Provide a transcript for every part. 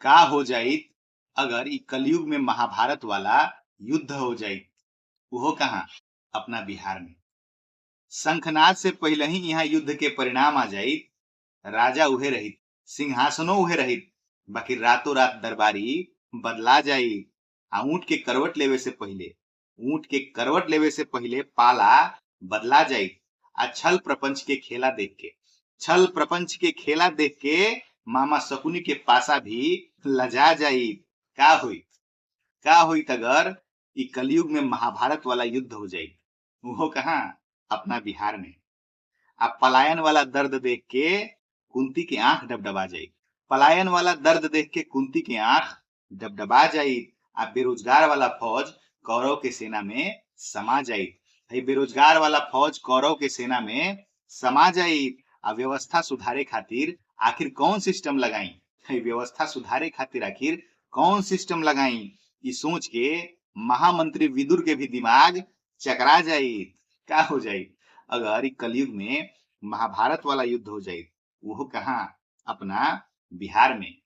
का हो जाइत अगर ई कलयुग में महाभारत वाला युद्ध हो जाइत? वो कहाँ? अपना बिहार में। शंखनाद से पहले ही यहाँ युद्ध के परिणाम आ जाइत। राजा उहे रहित, सिंहासनो उहे रहित, बाकी रातों रात दरबारी बदला जाइत। ऊंट के करवट लेवे से पहले पाला बदला जाइत। छल प्रपंच के खेला देख के मामा शकुनी के पासा भी लजा जाइत। का होइत अगर ई कलयुग में महाभारत वाला युद्ध हो जाइत? वो कहाँ? अपना बिहार में। पलायन वाला दर्द देख के कुंती की आंख डबडबा जाइत। बेरोजगार वाला फौज कौरव के सेना में समा जाइत। व्यवस्था सुधारे खातिर आखिर कौन सिस्टम लगाई? ई सोच के महामंत्री विदुर के भी दिमाग चकरा जाइत। का हो जाइत अगर ई कलयुग में महाभारत वाला युद्ध हो जाइत? वो कहाँ? अपना बिहार में।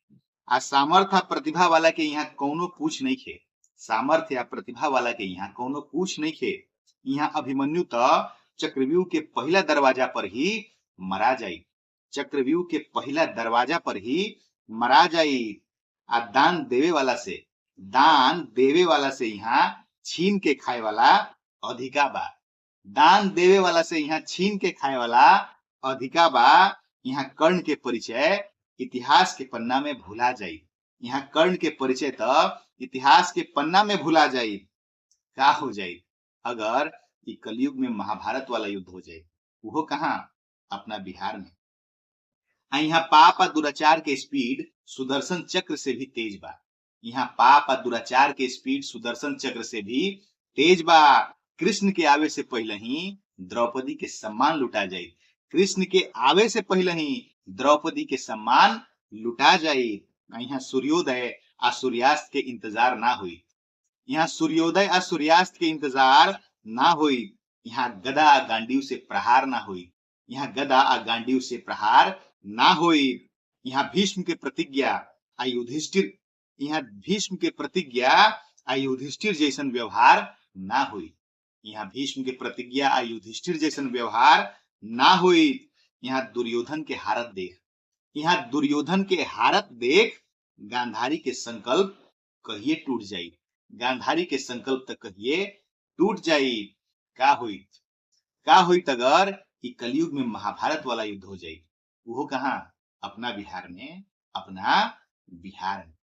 सामर्थ्य प्रतिभा वाला के यहाँ कौनो पूछ नहीं खे। यहाँ अभिमन्यु तो चक्रव्यूह के पहला दरवाजा पर ही मरा जाई। दान देवे वाला से यहाँ छीन के खाए वाला अधिका बा। यहाँ कर्ण के परिचय इतिहास के पन्ना में भुला जाई। का हो जाई अगर ई कलयुग में महाभारत वाला युद्ध हो जाए? वो कहाँ? अपना बिहार में। यहाँ पाप और दुराचार के स्पीड सुदर्शन चक्र से भी तेज बा। कृष्ण के आवे से पहले ही द्रौपदी के सम्मान लुटा जाए। यहाँ सूर्योदय और सूर्यास्त के इंतजार ना हुई। यहाँ गदा और गांडीव से प्रहार ना हुई। यहाँ भीष्म के प्रतिज्ञा आ युधिष्ठिर जैसन व्यवहार ना हुई। यहाँ दुर्योधन के हारत देख गांधारी के संकल्प कहिए टूट जाई। का होइत अगर ई कलयुग में महाभारत वाला युद्ध हो जाए? वो कहाँ? अपना बिहार में।